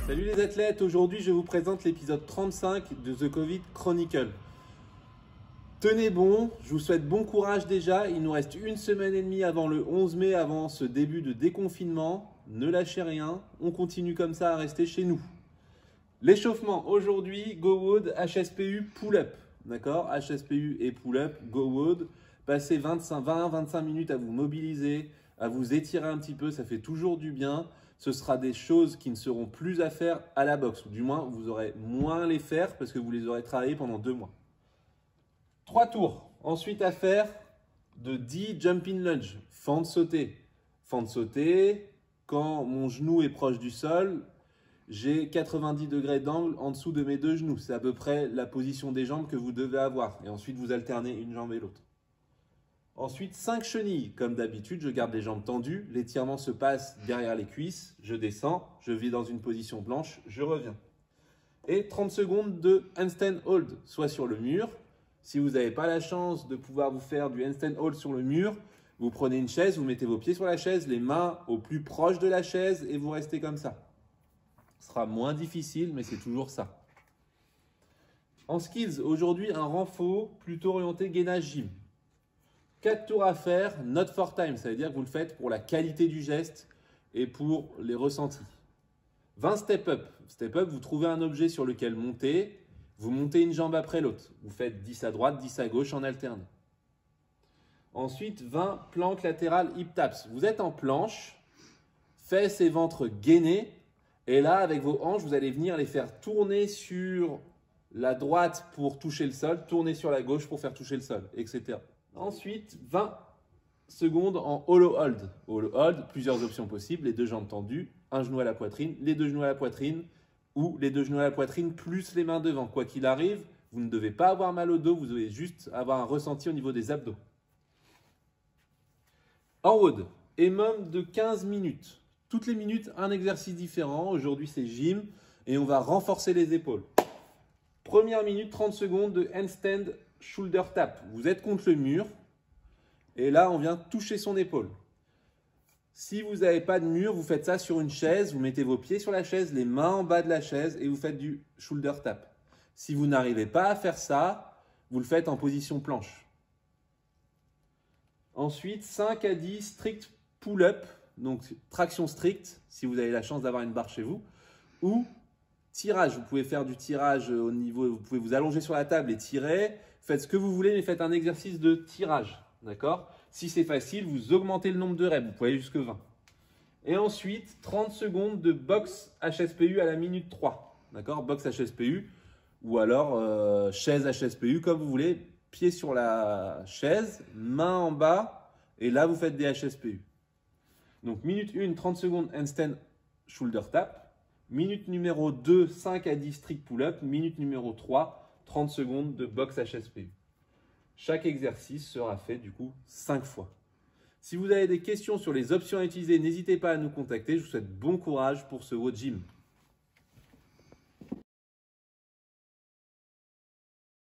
Salut les athlètes, aujourd'hui je vous présente l'épisode 35 de The Covid Chronicle. Tenez bon, je vous souhaite bon courage déjà, il nous reste une semaine et demie avant le 11 mai, avant ce début de déconfinement. Ne lâchez rien, on continue comme ça à rester chez nous. L'échauffement aujourd'hui, GoWOD, HSPU, pull-up. D'accord, HSPU et pull-up, GoWOD. Passez 20-25 minutes à vous mobiliser, à vous étirer un petit peu, ça fait toujours du bien. Ce sera des choses qui ne seront plus à faire à la boxe, ou du moins vous aurez moins les faire parce que vous les aurez travaillés pendant 2 mois. 3 tours. Ensuite à faire de 10 jumping lunge, fente sautée. Fente sautée, quand mon genou est proche du sol, j'ai 90 degrés d'angle en dessous de mes 2 genoux. C'est à peu près la position des jambes que vous devez avoir. Et ensuite vous alternez une jambe et l'autre. Ensuite, 5 chenilles. Comme d'habitude, je garde les jambes tendues. L'étirement se passe derrière les cuisses. Je descends, je vais dans une position blanche, je reviens. Et 30 secondes de handstand hold, soit sur le mur. Si vous n'avez pas la chance de pouvoir vous faire du handstand hold sur le mur, vous prenez une chaise, vous mettez vos pieds sur la chaise, les mains au plus proche de la chaise et vous restez comme ça. Ce sera moins difficile, mais c'est toujours ça. En skills, aujourd'hui, un renfort plutôt orienté gainage gym. 4 tours à faire, not for time, ça veut dire que vous le faites pour la qualité du geste et pour les ressentis. 20 step up. Step up, vous trouvez un objet sur lequel monter, vous montez une jambe après l'autre. Vous faites 10 à droite, 10 à gauche en alternant. Ensuite, 20 planches latérales hip taps. Vous êtes en planche, fesses et ventre gainés. Et là, avec vos hanches, vous allez venir les faire tourner sur la droite pour toucher le sol, tourner sur la gauche pour faire toucher le sol, etc. Ensuite, 20 secondes en hollow hold. Hollow hold, plusieurs options possibles, les 2 jambes tendues, un genou à la poitrine, les 2 genoux à la poitrine ou les 2 genoux à la poitrine plus les mains devant. Quoi qu'il arrive, vous ne devez pas avoir mal au dos, vous devez juste avoir un ressenti au niveau des abdos. En WOD, EMOM de 15 minutes. Toutes les minutes, un exercice différent. Aujourd'hui, c'est gym et on va renforcer les épaules. Première minute, 30 secondes de handstand shoulder tap. Vous êtes contre le mur et là, on vient toucher son épaule. Si vous n'avez pas de mur, vous faites ça sur une chaise. Vous mettez vos pieds sur la chaise, les mains en bas de la chaise et vous faites du shoulder tap. Si vous n'arrivez pas à faire ça, vous le faites en position planche. Ensuite, 5 à 10 strict pull-up. Donc, traction stricte, si vous avez la chance d'avoir une barre chez vous, ou tirage. Vous pouvez faire du tirage au niveau, vous pouvez vous allonger sur la table et tirer. Faites ce que vous voulez, mais faites un exercice de tirage. D'accord? Si c'est facile, vous augmentez le nombre de reps. Vous pouvez aller jusque 20. Et ensuite, 30 secondes de boxe HSPU à la minute 3. D'accord? Boxe HSPU ou alors chaise HSPU, comme vous voulez. Pied sur la chaise, main en bas, et là, vous faites des HSPU. Donc, minute 1, 30 secondes handstand shoulder tap. Minute numéro 2, 5 à 10 strict pull-up. Minute numéro 3, 30 secondes de boxe HSPU. Chaque exercice sera fait du coup 5 fois. Si vous avez des questions sur les options à utiliser, n'hésitez pas à nous contacter. Je vous souhaite bon courage pour ce WOD Gym.